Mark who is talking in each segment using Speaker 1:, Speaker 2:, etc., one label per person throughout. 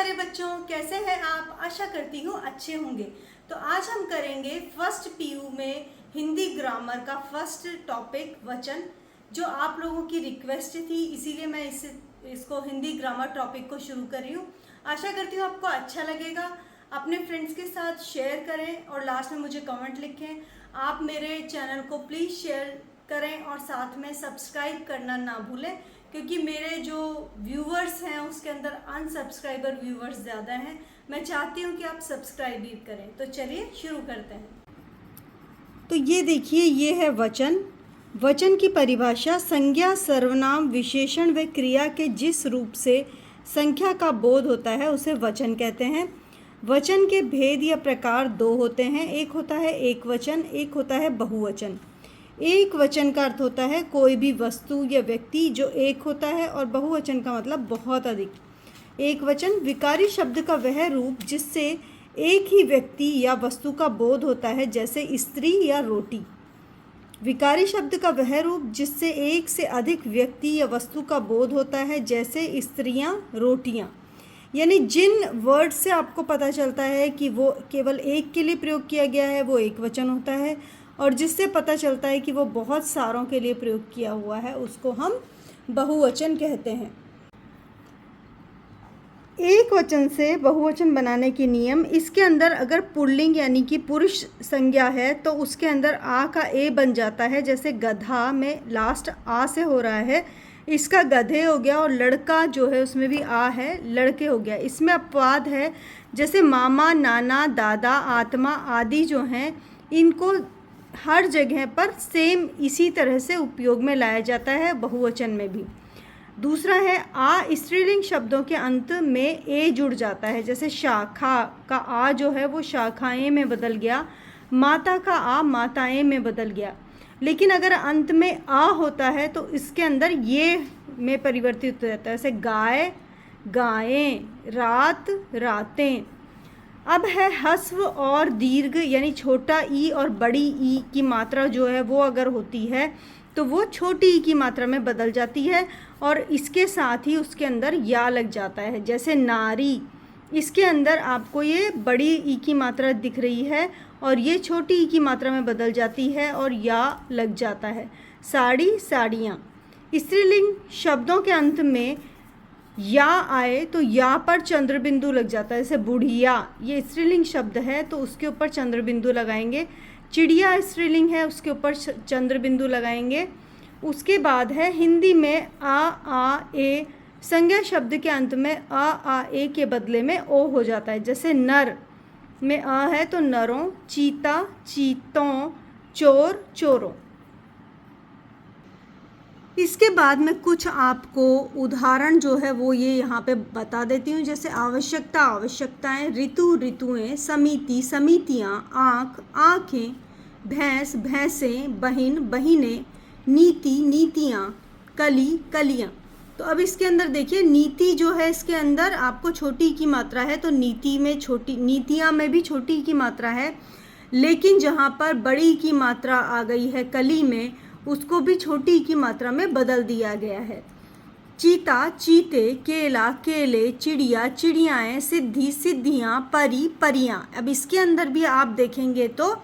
Speaker 1: प्यारे बच्चों, कैसे हैं आप? आशा करती हूँ अच्छे होंगे। तो आज हम करेंगे फर्स्ट पीयू में हिंदी ग्रामर का फर्स्ट टॉपिक वचन, जो आप लोगों की रिक्वेस्ट थी, इसीलिए मैं इसको हिंदी ग्रामर टॉपिक को शुरू कर रही हूँ। आशा करती हूँ आपको अच्छा लगेगा। अपने फ्रेंड्स के साथ शेयर करें और लास्ट में मुझे कमेंट लिखें। आप मेरे चैनल को प्लीज़ शेयर करें और साथ में सब्सक्राइब करना ना भूलें, क्योंकि मेरे जो व्यूवर्स हैं उसके अंदर अनसब्सक्राइबर व्यूवर्स ज़्यादा हैं। मैं चाहती हूँ कि आप सब्सक्राइब भी करें। तो चलिए शुरू करते हैं। तो ये देखिए, ये है वचन। वचन की परिभाषा: संज्ञा, सर्वनाम, विशेषण व क्रिया के जिस रूप से संख्या का बोध होता है उसे वचन कहते हैं। वचन के भेद या प्रकार दो होते हैं। एक होता है एक वचन, एक होता है बहुवचन। एक वचन का अर्थ होता है कोई भी वस्तु या व्यक्ति जो एक होता है, और बहुवचन का मतलब बहुत अधिक। एक वचन विकारी शब्द का वह रूप जिससे एक ही व्यक्ति या वस्तु का बोध होता है, जैसे स्त्री या रोटी। विकारी शब्द का वह रूप जिससे एक से अधिक व्यक्ति या वस्तु का बोध होता है, जैसे स्त्रियां, रोटियां। यानी जिन वर्ड से आपको पता चलता है कि वो केवल एक के लिए प्रयोग किया गया है वो एक वचन होता है, और जिससे पता चलता है कि वो बहुत सारों के लिए प्रयोग किया हुआ है उसको हम बहुवचन कहते हैं। एक वचन से बहुवचन बनाने के नियम: इसके अंदर अगर पुल्लिंग यानी कि पुरुष संज्ञा है तो उसके अंदर आ का ए बन जाता है। जैसे गधा में लास्ट आ से हो रहा है, इसका गधे हो गया, और लड़का जो है उसमें भी आ है, लड़के हो गया। इसमें अपवाद है, जैसे मामा, नाना, दादा, आत्मा आदि जो हैं इनको हर जगह पर सेम इसी तरह से उपयोग में लाया जाता है, बहुवचन में भी। दूसरा है आ। स्त्रीलिंग शब्दों के अंत में ए जुड़ जाता है, जैसे शाखा का आ जो है वो शाखाएं में बदल गया, माता का आ माताएं में बदल गया। लेकिन अगर अंत में आ होता है तो इसके अंदर ये में परिवर्तित हो जाता है, जैसे गाय, गायें, रात, रातें। अब है ह्रस्व और दीर्घ, यानी छोटा ई और बड़ी ई की मात्रा जो है वो अगर होती है तो वो छोटी ई की मात्रा में बदल जाती है, और इसके साथ ही उसके अंदर या लग जाता है। जैसे नारी, इसके अंदर आपको ये बड़ी ई की मात्रा दिख रही है और ये छोटी ई की मात्रा में बदल जाती है और या लग जाता है। साड़ी, साड़ियाँ। स्त्रीलिंग शब्दों के अंत में या आए तो या पर चंद्र बिंदु लग जाता है, जैसे बुढ़िया, ये स्त्रीलिंग शब्द है तो उसके ऊपर चंद्र बिंदु लगाएंगे। चिड़िया स्त्रीलिंग है, उसके ऊपर चंद्र बिंदु लगाएंगे। उसके बाद है हिंदी में आ ए संज्ञा शब्द के अंत में आ ए के बदले में ओ हो जाता है। जैसे नर में आ है तो नरों, चीता, चीतों, चोर, चोरों। इसके बाद में कुछ आपको उदाहरण जो है वो ये यहाँ पे बता देती हूँ। जैसे आवश्यकता, आवश्यकताएं, ऋतु, ऋतुएं, समिति, समितियाँ, आँख, आँखें, भैंस, भैंसें, बहिन, बहिनें, नीति, नीतियाँ, कली, कलियाँ। तो अब इसके अंदर देखिए, नीति जो है इसके अंदर आपको छोटी की मात्रा है तो नीति में छोटी, नीतियाँ में भी छोटी की मात्रा है, लेकिन जहाँ पर बड़ी की मात्रा आ गई है कली में, उसको भी छोटी की मात्रा में बदल दिया गया है। चीता, चीते, केला, केले, चिड़िया, चिड़ियाएँ, सिद्धि, सिद्धियाँ, परी, परियाँ। अब इसके अंदर भी आप देखेंगे तो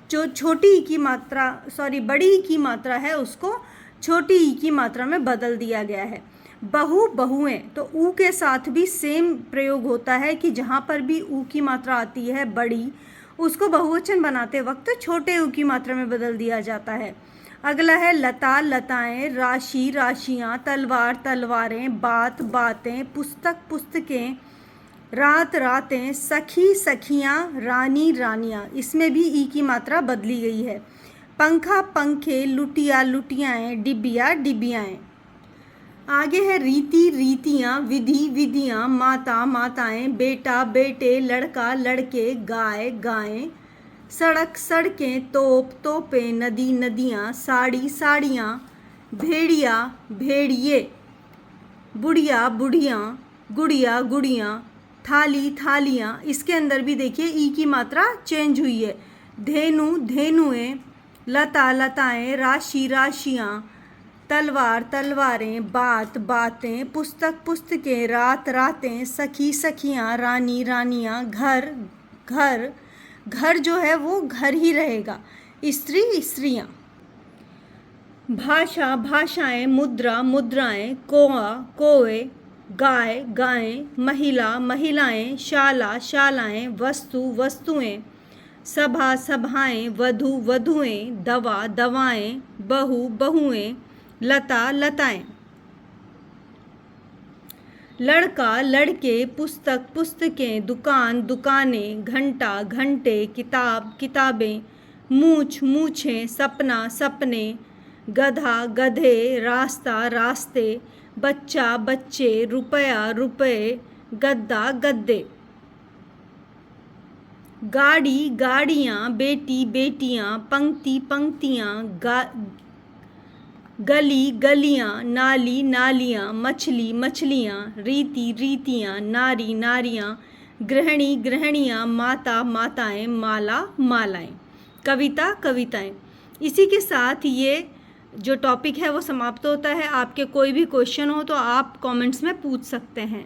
Speaker 1: जो छोटी की मात्रा, बड़ी की मात्रा है उसको छोटी की मात्रा में बदल दिया गया है। बहु, बहुएं, तो ऊ के साथ भी सेम प्रयोग होता है कि जहाँ पर भी ऊ की मात्रा आती है बड़ी, उसको बहुवचन बनाते वक्त छोटे ऊ की मात्रा में बदल दिया जाता है। अगला है लता, लताएं, राशि, राशियाँ, तलवार, तलवारें, बात, बातें, पुस्तक, पुस्तकें, रात, रातें, सखी, सखियाँ, रानी, रानियाँ। इसमें भी ई की मात्रा बदली गई है। पंखा, पंखे, लुटिया, लुटियाएँ, डिबिया, डिबियाएँ। आगे है रीति, रीतियाँ, विधि, विधियाँ, माता, माताएं, बेटा, बेटे, लड़का, लड़के, गाय, गायें, सड़क, सड़कें, तोप, तोपें, नदी, नदियाँ, साड़ी, साड़ियाँ, भेड़िया, भेड़िए, बुढ़िया, बुढ़ियाँ, गुड़िया, गुड़ियाँ, थाली, थालियाँ। इसके अंदर भी देखिए ई की मात्रा चेंज हुई है। धेनु, धेनुएं, लता, लताएं, राशि, राशियाँ, तलवार तलवारें, बात बातें, पुस्तक पुस्तकें, रात रातें, सखी सखियाँ, रानी रानियाँ, घर घर, घर जो है वो घर ही रहेगा, स्त्री स्त्रियाँ। भाषा भाषाएं, मुद्रा मुद्राएं, कोआ कोए, गाय गायें, महिला महिलाएं, शाला शालाएं, वस्तु वस्तुएं, सभा सभाएं, वधु वधुएं, दवा दवाएं, बहू बहुएं, लता लताएं। लड़का लड़के, पुस्तक पुस्तकें, दुकान दुकानें, घंटा घंटे, किताब किताबें, मूछ मूछें, सपना सपने, गधा गधे, रास्ता रास्ते, बच्चा बच्चे, रुपया रुपये, गद्दा गद्दे। गाड़ी गाड़ियाँ, बेटी बेटियाँ, पंक्ति पंक्तियाँ, गली गलियाँ, नाली नालियाँ, मछली मछलियाँ, रीति रीतियाँ, नारी नारियाँ, गृहिणी गृहिणियाँ, माता माताएं, माला मालाएं। कविता कविताएं। इसी के साथ ये जो टॉपिक है वो समाप्त होता है। आपके कोई भी क्वेश्चन हो तो आप कमेंट्स में पूछ सकते हैं।